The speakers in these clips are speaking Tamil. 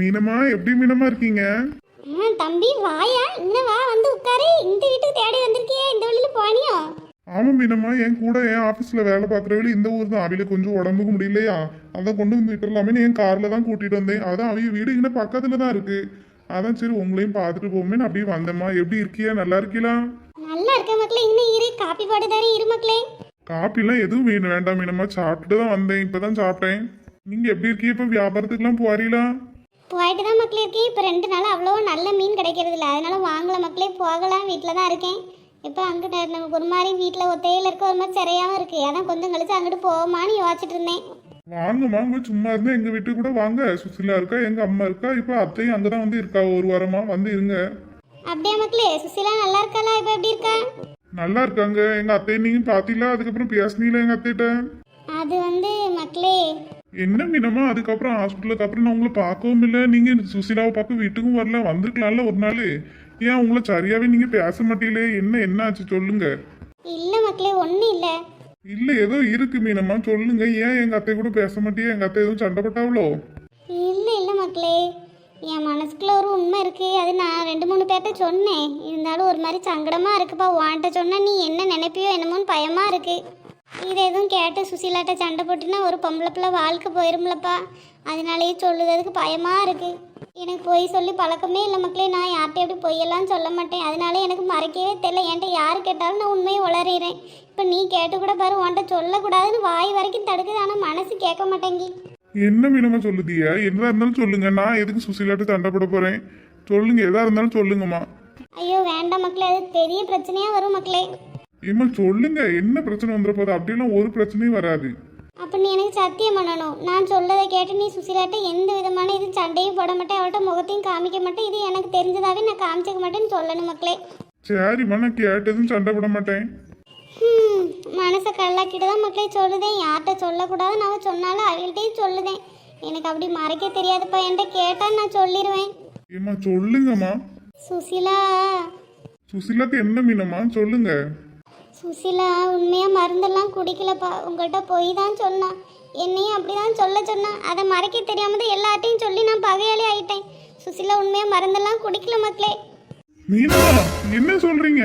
மீனம்மா, எப்படி மீனம்மா இருக்கீங்க? தம்பி வாயா, இன்னும் வா, வந்து உட்காரு. இந்த வீட்டுக்கு தேடி வந்திருக்கியே, இந்த வழியில போனியோ? ஆமா மீனம்மா, என் கூட என் ஆபீஸ்ல வேலை பார்க்குறவளி இந்த ஊர் தான். அவையில கொஞ்சம் உடம்புக்கு முடியலையா, அதான் கொண்டு வந்து விட்டுலாமே என் கார்ல தான் கூட்டிட்டு வந்தேன். அதான் அவைய வீடு இங்கே பக்கத்துல தான் இருக்கு. அதான் சரி உங்களையும் பார்த்துட்டு போமே அப்படியே வந்தேம்மா. எப்படி இருக்கியா, நல்லா இருக்கீங்களா? நல்லா இருக்க மக்களே. இன்னும் இரு, காப்பி போட்டு தரேன், இரு மக்களே. காப்பிலாம் எதுவும் வேண்டாம் மீனம்மா, சாப்பிட்டுட்டு தான் வந்தேன், இப்பதான் சாப்பிட்டேன். நீங்க எப்படி இருக்கீங்க? இப்ப வியாபாரத்துக்குலாம் போறீங்களா? போயிட்டு தான் மக்களே இருக்கேன். இப்போ 2 நாள் அவ்வளோ நல்ல மீன் கிடைக்கிறது இல்லை, அதனால வாங்கல மக்களே. போகலாம், வீட்டில் தான் இருக்கேன். இப்போ அங்கிட்ட நமக்கு ஒரு மாதிரி வீட்டில் ஒத்தையில் இருக்க ஒரு மாதிரி சிறையாகவும் இருக்குது. அதான் கொஞ்சம் கழிச்சு அங்கிட்டு போமான்னு யோசிச்சுட்டு இருந்தேன். வாங்க சும்மா இருந்தா எங்க வீட்டுக்கு கூட வாங்க. சுசிலா இருக்கா, எங்க அம்மா இருக்கா, இப்போ அத்தையும் அங்கதான் வந்து இருக்கா. ஒரு வாரமா வந்து இருங்க. அப்படியே மக்களே, சுசிலா நல்லா இருக்காளா? இப்போ எப்படி இருக்கா? நல்லா இருக்காங்க. எங்க அத்தையை நீங்க பாத்தீங்களா? அதுக்கப்புறம் பேசுனீங்களா எங்க அத்தைகிட்ட? அது வந்து மக்களே, என்ன மீனமா, அதுக்கப்புறம் ஹாஸ்பிட்டலுக்கு அப்புறம் நான் உங்களை பார்க்கவும் இல்லை. நீங்க சுசிலாவை பார்க்க வீட்டுக்கும் வரல, வந்திருக்கலாம்ல ஒரு நாள். ஏன் உங்களை சரியாவே நீங்க பேச மாட்டீங்களே? என்ன ஆச்சு சொல்லுங்க. இல்லை மக்களே, ஒன்றும் இல்லை. இல்ல ஏதோ இருக்கு மீனம்மா, சொல்லுங்க. ஏன் எங்க அத்தை கூட பேச மாட்டியே? எங்க அத்தை எதுவும் சண்டை போட்டாவளோ? இல்லை இல்லை மக்களே, என் மனசுக்குள்ள ஒரு உண்மை இருக்குது. அது நான் 2-3 பேர்கிட்ட சொன்னேன். இருந்தாலும் ஒரு மாதிரி சங்கடமாக இருக்குப்பா. உன்கிட்ட சொன்னால் நீ என்ன நினைப்பியோ என்னமோன்னு பயமாக இருக்குது. இதை எதுவும் கேட்டு சுசீலாட்ட சண்டை போட்டுன்னா ஒரு பொம்பளை பிள்ளை வாழ்க்கை போயிரும்லப்பா. அதனாலேயே சொல்லுறதுக்கு பயமாக இருக்குது. எனக்கு பொய் சொல்லி பழக்கமே இல்லை மக்களே. நான் யார்கிட்ட எப்படி பொய்யெல்லாம் சொல்ல மாட்டேன். அதனால எனக்கு மறைக்கவே தெரியல. என்கிட்ட யார் கேட்டாலும் நான் உண்மையை உளறிறேன். இப்போ நீ கேட்டு கூட பாரு, உன்கிட்ட சொல்லக்கூடாதுன்னு வாய் வரைக்கும் தடுக்குது, ஆனால் மனசு கேட்க மாட்டேங்கி. என்ன மீனமா சொல்லுதியா? எதா இருந்தாலும் சொல்லுங்க. நான் எதுக்கு சுசீலாட்ட சண்டை போட போறேன்? சொல்லுங்க, எதா இருந்தாலும் சொல்லுங்கம்மா. ஐயோ வேண்டாம் மக்களே, அது பெரிய பிரச்சனையாக வரும் மக்களே. ஏம்மா சொல்லுங்க, என்ன பிரச்சனை வந்துட போகுது? அப்படிலாம் ஒரு பிரச்சனையும் வராது. அப்போ நீ எனக்கு சத்தியம் பண்ணணும். நான் சொல்லதை கேட்டு நீ சுசீலாட்ட எந்த விதமான இது சண்டையும் போட மாட்டேன், அவள்கிட்ட முகத்தையும் காமிக்க மாட்டேன். இது எனக்கு தெரிஞ்சதாவே நான் காமிச்சிக்க மாட்டேன்னு சொல்லணும் மக்களே. சரிம்மா, நான் கேட்டதும் சண்டை போட மாட்டேன். மனசை கல்லாக்கிட்டு தான் மக்களே சொல்லுதேன். யார்கிட்ட சொல்லக்கூடாதுன்னு அவன் சொன்னாலும் அவள்கிட்டையும் சொல்லுதேன். எனக்கு அப்படி மறைக்க தெரியாதுப்பா. என்கிட்ட கேட்டால் நான் சொல்லிடுவேன். ஏம்மா சொல்லுங்கம்மா. சுசீலா, சுசீலாக்கு என்ன மீனம்மா சொல்லுங்க. சுசீலா உண்மையாக மருந்தெல்லாம் குடிக்கலப்பா. உங்கள்கிட்ட போய் தான் சொன்னான். என்னையும் அப்படி தான் சொல்ல சொன்னான். அதை மறைக்க தெரியாமல் தான் எல்லார்ட்டையும் சொல்லி நான் பகையாளி ஆகிட்டேன். சுசீலா உண்மையாக மருந்தெல்லாம் குடிக்கல மக்களே. மீனம்மா என்ன சொல்றீங்க?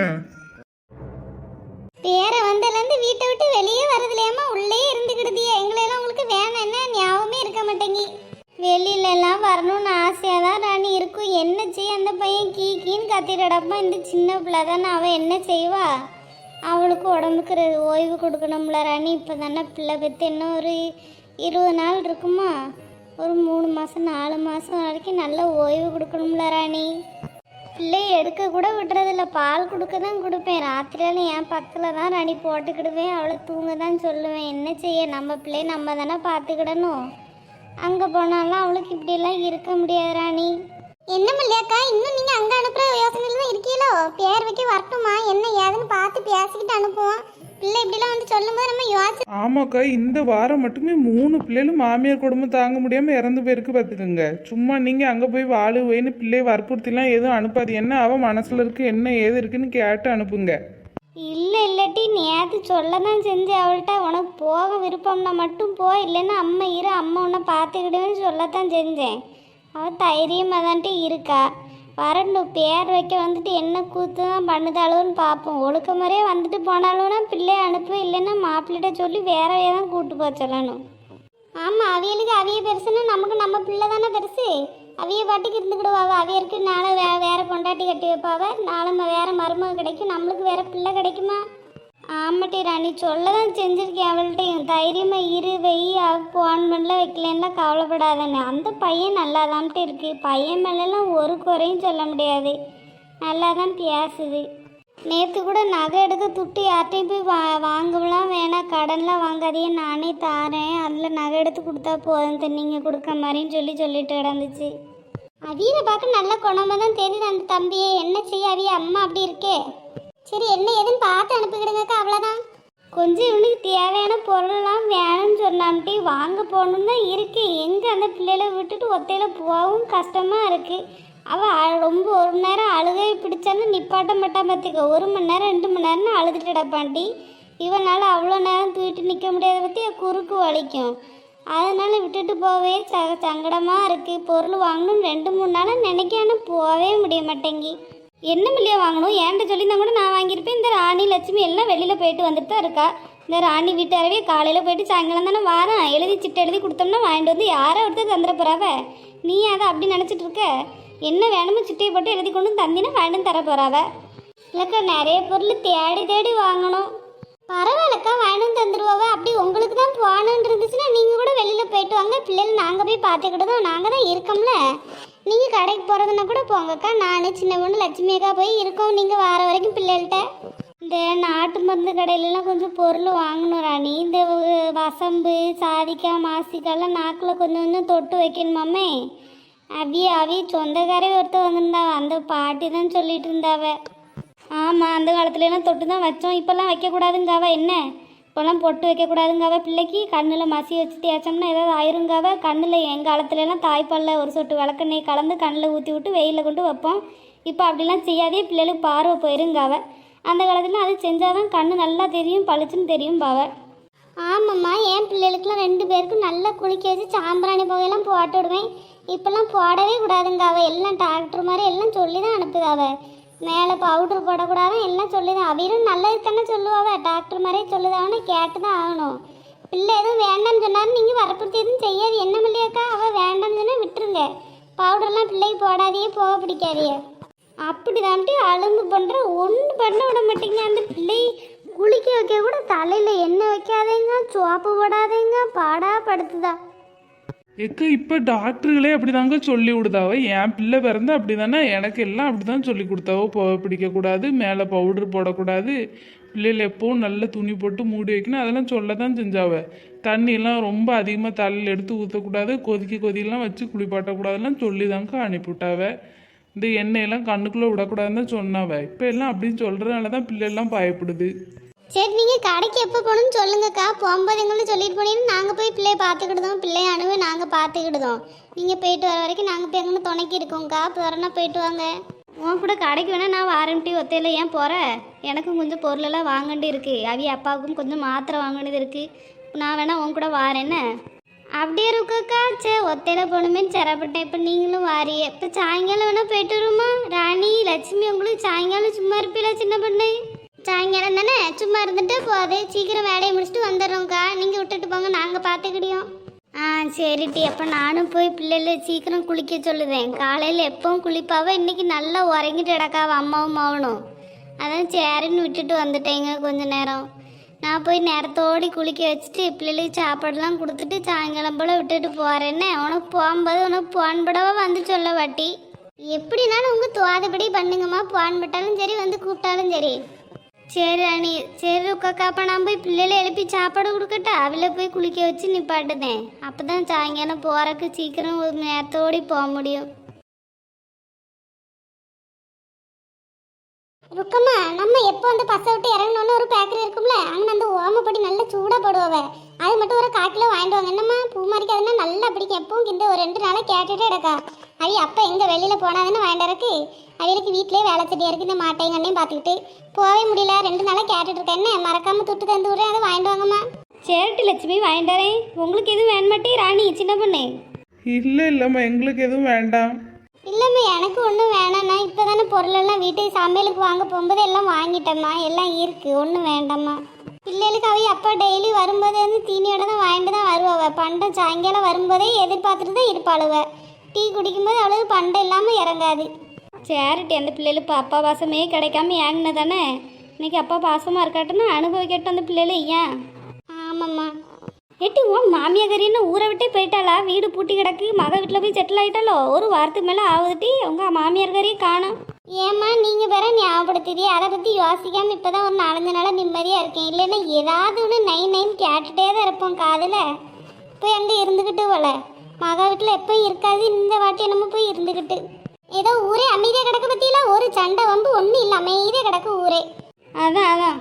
பேர வந்ததுலேருந்து வீட்டை விட்டு வெளியே வரதுலையாமா உள்ளே இருந்துக்கிடுதியே. எங்களெல்லாம் உங்களுக்கு வேணும் என்ன ஞாபகமே இருக்க மாட்டேங்கி. வெளியிலலாம் வரணும்னு ஆசையாக தான் ராணி இருக்கும். என்ன செய்ய, அந்த பையன் கீன்னு கத்திடப்பா. இந்த சின்ன பிள்ளை தானே, அவன் என்ன செய்வா? அவளுக்கு உடம்புக்கு ஓய்வு கொடுக்கணும்ல ராணி. இப்போ தானே பிள்ளை பெற்று இன்னும் ஒரு 20 நாள் இருக்குமா? ஒரு 3 மாதம் 4 மாதம் வரைக்கும் நல்ல ஓய்வு கொடுக்கணும்ல ராணி. பிள்ளையை எடுக்க கூட விட்டுறதில்ல, பால் கொடுக்க தான் கொடுப்பேன். ராத்திரியாலும் என் பக்கத்தில் தான் ராணி போட்டுக்கிடுவேன். அவளை தூங்க தான் சொல்லுவேன். என்ன செய்ய, நம்ம பிள்ளையை நம்ம தானே பார்த்துக்கிடணும். அங்கே போனாலும் அவளுக்கு இப்படியெல்லாம் இருக்க முடியாது ராணி. என்ன மல்லியாக்கா, இன்னும் நீங்கள் அங்கே அனுப்புகிற யோசனையில் தான் இருக்கீங்களோ? பேர் வைக்க வரட்டுமா, என்ன ஏதுன்னு பார்த்து பேசிக்கிட்டு அனுப்புவோம். பிள்ளை இப்படிலாம் வந்து சொல்லும்போது நம்ம யோசி. ஆமாக்கா, இந்த வாரம் மட்டுமே 3 பிள்ளைகளும் மாமியார் குடும்பம் தாங்க முடியாமல் இறந்து போயிருக்கு பார்த்துக்கோங்க. சும்மா நீங்கள் அங்கே போய் வாழுவேன்னு பிள்ளையை வற்புறுத்திலாம் எதுவும் அனுப்பாது. என்ன அவன் மனசில் இருக்கு, என்ன ஏது இருக்குன்னு கேட்டு அனுப்புங்க. இல்லை இல்லாட்டி நேற்று சொல்ல தான் செஞ்சேன் அவள்கிட்ட. உனக்கு போக விருப்பம்னா மட்டும் போ, இல்லைன்னா அம்மா இரு, அம்மா உன்னை பார்த்துக்கிடுவேன்னு சொல்லத்தான் செஞ்சேன். அவள் தைரியமாக தான்ட்டு இருக்கா. வரணும், பேர் வைக்க வந்துட்டு என்ன கூத்து தான் பண்ணுதாளுன்னு பார்ப்போம். ஒழுக்க முறையே வந்துட்டு போனாலும்னா பிள்ளைய அனுப்பு, இல்லைன்னா மாப்பிள்ளைகிட்ட சொல்லி வேறவே தான் கூப்பிட்டு போக சொல்லணும். ஆமாம், அவியலுக்கு அவிய பெருசுன்னா நமக்கு நம்ம பிள்ளை தானே பெருசு. அவிய பாட்டுக்கு இருந்துக்கிடுவாங்க. அவியருக்கு நாளை வேற பொண்டாட்டி கட்டி வைப்பாவ, நாளை வேற மருமக கிடைக்கும், நம்மளுக்கு வேற பிள்ளை கிடைக்குமா? ஆமாட்டி ராணி, சொல்ல தான் செஞ்சுருக்கேன் அவள்கிட்டையும். தைரியமாக இரு, வெய், போன் பண்ணல வைக்கலன்னா கவலைப்படாதானே. அந்த பையன் நல்லா தான்ட்டு இருக்கு. பையன் மேலெல்லாம் ஒரு குறையும் சொல்ல முடியாது, நல்லா தான் பேசுது. நேற்று கூட நகை எடுக்க துட்டு யார்ட்டையும் போய் வாங்கலாம் வேணாம், கடன்லாம் வாங்காதையே நானே தாரேன், அதில் நகை எடுத்து கொடுத்தா போதும், நீங்கள் கொடுக்க மாதிரின்னு சொல்லிட்டு கிடந்துச்சு. அவியை பார்க்க நல்ல குணமாக தான் தெரியுது அந்த தம்பியை. என்ன செய்ய, அவிய அம்மா அப்படி இருக்கே. சரி, என்ன ஏதுன்னு பார்த்து அனுப்பிக்கிடுங்கக்கா, அவ்வளோதான். கொஞ்சம் இவனுக்கு தேவையான பொருளெல்லாம் வேணும்னு சொன்னான்ட்டு வாங்க போகணுன்னு தான் இருக்குது. எங்கே அந்த பிள்ளைகளை விட்டுட்டு ஒத்தையில் போகவும் கஷ்டமாக இருக்குது. அவள் ரொம்ப ஒரு நேரம் அழுகை பிடிச்சாலும் நிப்பாட்ட மாட்டான் பார்த்துக்க. 1 மணி நேரம் 2 மணி நேரம்னு அழுதுட்டு கிடப்பாண்டி. இவனால் அவ்வளோ நேரம் தூக்கிட்டு நிற்க முடியாத பற்றி குறுக்கு வலிக்கும். அதனால விட்டுட்டு போவே சங்கடமாக இருக்குது. பொருள் வாங்கணும்னு 2-3 நாளாக நினைக்காம போகவே முடிய மாட்டேங்கி. என்ன மில்லியா வாங்கணும் ஏன்ட்ட சொல்லியிருந்தா கூட நான் வாங்கியிருப்பேன். இந்த ராணி லட்சுமி எல்லாம் வெளியில் போயிட்டு வந்துட்டு தான் இருக்கா. இந்த ராணி வீட்டாரவே காலையில் போயிட்டு சாயங்காலம் தானே வாரம் எழுதி சிட்டை எழுதி கொடுத்தோம்னா வாங்கிட்டு வந்து யாரை ஒருத்தர் தந்துட போறாவ. நீ அதை அப்படி நினச்சிட்டு இருக்க. என்ன வேணுமோ சிட்டையை போட்டு எழுதி கொண்டு தந்தினா வாங்கிட்டு தர போறாவ. இல்லைக்கா நிறைய பொருள் தேடி தேடி வாங்கணும். பரவாயில்லக்கா வாங்கிட்டு தந்துடுவாவ. அப்படி உங்களுக்கு தான் போகணுன்னு இருந்துச்சுன்னா நீங்கள் கூட வெளியில் போயிட்டு வாங்க. பிள்ளைகள் நாங்கள் போய் பார்த்துக்கிட்டதும் நாங்கள் தான் இருக்கோம்ல. நீங்கள் கடைக்கு போகிறதுனா கூட போங்கக்கா. நான் சின்ன பொண்ணு லட்சுமி அக்கா போய் இருக்கோம். நீங்கள் வார வரைக்கும் பிள்ளைகள்கிட்ட இந்த நாட்டு மருந்து கடையிலலாம் கொஞ்சம் பொருள் வாங்கணும் ராணி. இந்த வசம்பு சாதிக்காய் மாசிக்காயெல்லாம் நாக்கில் கொஞ்சம் கொஞ்சம் தொட்டு வைக்கணுமாமே. அவிய சொந்தக்காரே ஒருத்தர் வந்திருந்தாவ. அந்த பாட்டி தான் சொல்லிட்டு இருந்தாவ. ஆமாம் அந்த காலத்துலலாம் தொட்டு தான் வச்சோம். இப்போல்லாம் வைக்கக்கூடாதுங்காவ. என்ன இப்போல்லாம் பொட்டு வைக்கக்கூடாதுங்காவ. பிள்ளைக்கு கண்ணில் மசி வச்சு தேய்ச்சோம்னா ஏதாவது ஆயிருங்காவ. கண்ணில் எங்கள் காலத்துலலாம் தாய்ப்பாலில் ஒரு சொட்டு விளக்கெண்ணெய் கலந்து கண்ணில் ஊற்றி விட்டு வெயிலில் கொண்டு வைப்போம். இப்போ அப்படிலாம் செய்யாதே, பிள்ளைகளுக்கு பார்வை போயிருங்காவ. அந்த காலத்தில் அது செஞ்சால் தான் கண்ணு நல்லா தெரியும் பளிச்சுன்னு தெரியும் பாவ. ஆமாம்மா என் பிள்ளைகளுக்குலாம் 2 பேருக்கும் நல்லா குளிக்க வச்சு சாம்பிராணி புகையெல்லாம் போட்டு விடுவேன். இப்போல்லாம் போடவே கூடாதுங்காவ. எல்லாம் டாக்டர் மாதிரி எல்லாம் சொல்லி தான் அனுப்புதாவ. மேலே பவுட்ரு போடக்கூடாது எல்லாம் சொல்லிதான். அவரும் நல்லது தானே சொல்லுவாவ. டாக்டர் மாதிரியே சொல்லுதாவன்னு கேட்டு தான் ஆகணும். பிள்ளை எதுவும் வேண்டாம்னு சொன்னாலும் நீங்கள் வரப்படுத்தி எதுவும் செய்யாது. என்ன இல்லையாக்கா அவள் வேண்டாம்னு சொன்னால் விட்டுருங்க. பவுடர்லாம் பிள்ளைக்கு போடாதையே போக பிடிக்காதையே. அப்படி தான்ட்டு அலும்பு பண்ணுற ஒன்றும் பண்ண விட மாட்டேங்க. அந்த பிள்ளை குளிக்க வைக்க கூட தலையில் எண்ணெய் வைக்காதேங்க, சோப்பு போடாதேங்க, பாடா படுத்துதா. எக்க இப்போ டாக்டர்களே அப்படிதாங்க சொல்லி விடுதாவோ. என் பிள்ளை பிறந்து அப்படி தானே எனக்கு எல்லாம் அப்படி தான் சொல்லி கொடுத்தாவோ. புகை பிடிக்கக்கூடாது, மேலே பவுடர் போடக்கூடாது, பிள்ளைகள் எப்போவும் நல்ல துணி போட்டு மூடி வைக்கணும், அதெல்லாம் சொல்ல தான் செஞ்சாவ. தண்ணியெல்லாம் ரொம்ப அதிகமாக தலையில் எடுத்து ஊற்றக்கூடாது, கொதியெல்லாம் வச்சு குளிப்பாட்டக்கூடாதுலாம் சொல்லி தாங்க அனுப்பிவிட்டாவ. இந்த எண்ணெயெல்லாம் கண்ணுக்குள்ளே விடக்கூடாதுன்னு தான் சொன்னாவ. இப்போ எல்லாம் அப்படின்னு சொல்கிறதுனால தான் பிள்ளைலாம் பயப்படுது. சரி நீங்கள் கடைக்கு எப்போ போகணும்னு சொல்லுங்கக்கா. போகும்போது எங்களுக்கு சொல்லிட்டு போனீங்கன்னா நாங்கள் போய் பிள்ளைய பார்த்துக்கிடுதோம். பிள்ளைய அணுவை நாங்கள் பார்த்துக்கிடுதோம். நீங்கள் போயிட்டு வர வரைக்கும் நாங்கள் போய் எங்கன்னு துணைக்கி இருக்கோங்க்கா. போகிறோன்னா போயிட்டு வாங்க. உன் கூட கடைக்கு வேணால் நான் வாரண்டி ஒத்தையில் ஏன் போகிறேன். எனக்கும் கொஞ்சம் பொருளெல்லாம் வாங்கண்டி இருக்குது. அவிய அப்பாவுக்கும் கொஞ்சம் மாத்திரை வாங்க வேண்டியது இருக்குது. நான் வேணா உன் கூட வாரேன்னு. அப்படியே இருக்கக்கா. சரி ஒத்தையில் போகணுமேனு சிறப்பட்டேன். இப்போ நீங்களும் வாரியே. இப்போ சாயங்காலம் வேணால் போயிட்டு வருமா ராணி லட்சுமி? உங்களுக்கு சாயங்காலம் சும்மா இருப்பீங்களா சின்ன பொண்ணு? சாயங்காலம் தானே சும்மா இருந்துட்டு போதே. சீக்கிரம் வேலையை முடிச்சுட்டு வந்துடுறோங்க்கா. நீங்கள் விட்டுட்டு போங்க, நாங்கள் பார்த்துக்கிடியோம். சரிட்டி. அப்போ நானும் போய் பிள்ளைகளை சீக்கிரம் குளிக்க சொல்லுவேன். காலையில் எப்பவும் குளிப்பாவ. இன்றைக்கி நல்லா உறங்கிட்டு கிடக்காவ அம்மாவும் மாவனும். அதான் சரின்னு விட்டுட்டு வந்துட்டேங்க கொஞ்ச நேரம். நான் போய் நேரத்தோடி குளிக்க வச்சுட்டு பிள்ளைகளுக்கு சாப்பாடுலாம் கொடுத்துட்டு சாயங்காலம் போல் விட்டுட்டு போகிறேன்னு. உனக்கு போகும்போது உனக்கு போன்படவா வந்து சொல்ல வாட்டி. எப்படினாலும் உங்கள் தோதபடி பண்ணுங்கம்மா. போன்பட்டாலும் சரி வந்து கூப்பிட்டாலும் சரி. சரி ராணி. சரி உக்காக்கா. அப்போ நான் போய் பிள்ளைகளை எழுப்பி சாப்பாடு கொடுக்கட்டா? அவளை போய் குளிக்க வச்சு நிப்பாட்டுதேன். அப்போ தான் சாயங்காலம் போகிறக்கு சீக்கிரம் ஒரு நேரத்தோடி போக முடியும். ருக்கம்மா நம்ம எப்போ வந்து பஸ்ஸை விட்டு இறங்கணும்னு ஒரு பேக்கரி இருக்கும்ல, அங்கே அந்த ஓமப்படி நல்லா சூடாக போடுவாவ. அது மட்டும் ஒரு 1/4 கிலோ வாங்கிட்டு வாங்க. என்னம்மா பூமாரிக்கு அதெல்லாம் நல்லா பிடிக்கும். எப்பவும் இந்த ஒரு 2 நாளாக கேட்டுகிட்டே இருக்கா. அவி அப்போ எங்கே வெளியில் போனாதானே வாங்கிட்டு இருக்கு. அவளுக்கு வீட்டிலே வேலை செடியாக இருக்குது. இந்த மாட்டைங்கன்னையும் பார்த்துக்கிட்டு போகவே முடியல. 2 நாளாக கேட்டுட்டு இருக்கேன். என்ன மறக்காமல் துட்டு தந்து விட்றேன். அதை வாங்கிட்டு வாங்கம்மா. சரிட்டு லட்சுமி வாங்கிட்டு வரேன். உங்களுக்கு எதுவும் வேணுமாட்டி ராணி சின்ன பொண்ணு? இல்லைம்மா எங்களுக்கு எதுவும் வேண்டாம். இல்லைம்மா எனக்கு ஒன்றும் வேணாம்ண்ணா. இப்போ தானே பொருளெல்லாம் வீட்டுக்கு சமையலுக்கு வாங்க போகும்போது எல்லாம் வாங்கிட்டேம்மா. எல்லாம் இருக்குது, ஒன்றும் வேண்டாம்மா. பிள்ளைகளுக்கு அவைய அப்பா டெய்லி வரும்போது வந்து தீனியோட தான் வாங்கிட்டு தான் வருவாவ. பண்டம் சாயங்காலம் வரும்போதே எதிர்பார்த்துட்டு தான் இருப்பாளுவ. டீ குடிக்கும்போது அவளுக்கு பண்டம் இல்லாமல் இறங்காது. சரிட்டி. அந்த பிள்ளைகளுக்கு அப்பா பாசமே கிடைக்காம ஏங்கின தானே. இன்னைக்கு அப்பா பாசமாக இருக்காட்டுன்னா அனுபவிக்கட்டும் அந்த பிள்ளைகள். ஏன்? ஆமாம்மா. எட்டி உன் மாமியாரின்னு ஊரை விட்டே போயிட்டாளா? வீடு பூட்டி கிடக்கு. மக வீட்டில் போய் செட்டில் ஆகிட்டாலோ? ஒரு வாரத்துக்கு மேலே ஆகுதுட்டி. உங்கள் மாமியார்காரியே காணும். ஏம்மா நீங்கள் வேற ஞாபகப்படுத்தியே. அதை பற்றி யோசிக்காமல் இப்போ தான் ஒரு 4-5 நாளாக நிம்மதியாக இருக்கேன். இல்லைன்னா ஏதாவது ஒன்று நைன் கேட்டுகிட்டே தான் இருப்போம் காதில். போய் அங்கே இருந்துக்கிட்டு போல. மக வீட்டில் எப்போயும் இருக்காது. இந்த வாட்டி நம்ம போய் இருந்துக்கிட்டு ஏதோ ஊரே அமைதியாக கிடக்க பற்றியில ஒரு சண்டை வம்பு ஒன்றும் இல்லை. அமைதியாக கிடக்கு ஊரே. அதான்